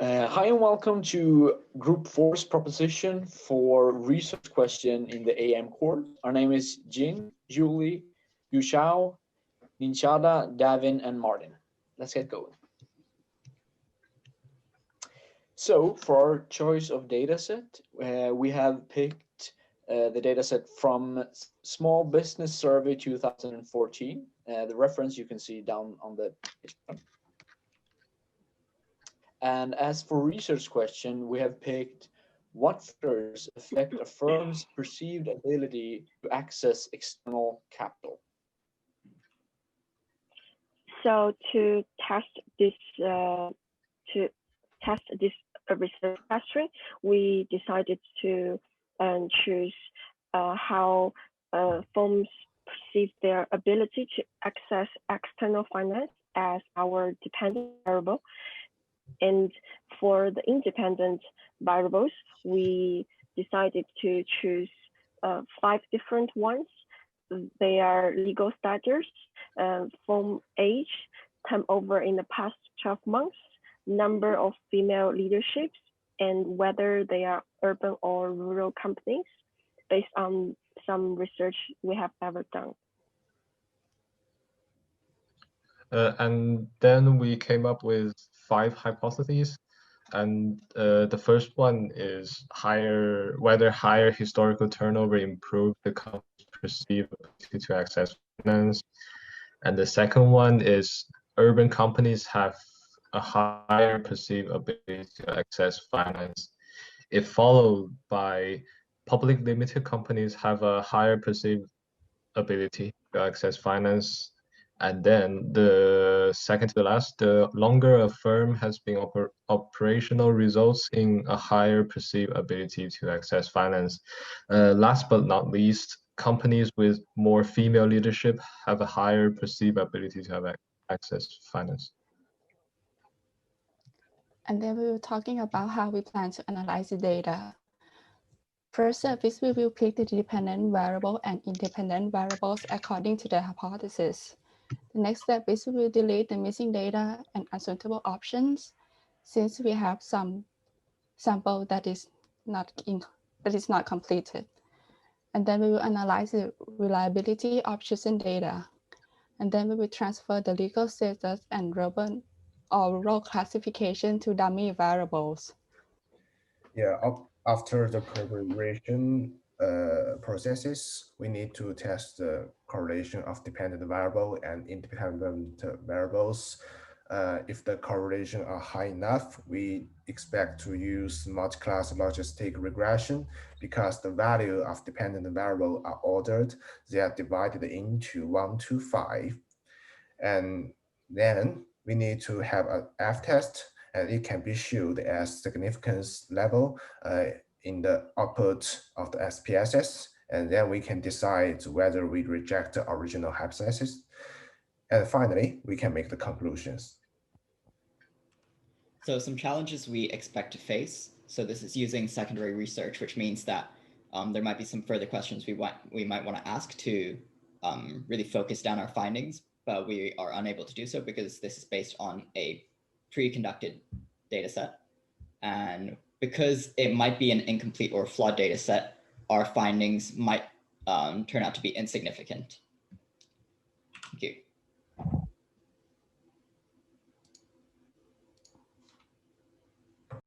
Hi and welcome to Group 4's proposition for research question in the AM course. Our name is Jing, Julie, Yushao, Ninchada, Davin, and Martin. Let's get going. So for our choice of dataset, we have picked the dataset from Small Business Survey 2014. The reference you can see down on the page. And as for research question, we have picked what factors affect a firm's perceived ability to access external capital. So to test this research question, we decided to choose how firms perceive their ability to access external finance as our dependent variable. And for the independent variables, we decided to choose 5 different ones. They are legal status, firm age, turnover in the past 12 months, number of female leaderships, and whether they are urban or rural companies, based on some research we have ever done. And then we came up with 5 hypotheses. And the first one is whether higher historical turnover improved the company's perceived ability to access finance. And the second one is urban companies have a higher perceived ability to access finance. If followed by public limited companies have a higher perceived ability to access finance. And then the second to the last, the longer a firm has been operational results in a higher perceived ability to access finance. Last but not least, companies with more female leadership have a higher perceived ability to have access to finance. And then we were talking about how we plan to analyze the data. First service, we will pick the dependent variable and independent variables according to the hypothesis. The next step is we will delete the missing data and unsuitable options, since we have some sample that is not completed. And then we will analyze the reliability of chosen data. And then we will transfer the legal status and role classification to dummy variables. Yeah, after the correlation processes, we need to test the correlation of dependent variable and independent variables. If the correlation are high enough, we expect to use multi-class logistic regression because the value of dependent variable are ordered. They are divided into 1 to 5. And then we need to have an F-test, and it can be shown as significance level in the output of the SPSS. And then we can decide whether we reject the original hypothesis. And finally, we can make the conclusions. So some challenges we expect to face. So this is using secondary research, which means that there might be some further questions we might want to ask to really focus down our findings, but we are unable to do so because this is based on a pre-conducted data set. And because it might be an incomplete or flawed data set, our findings might turn out to be insignificant. Thank you.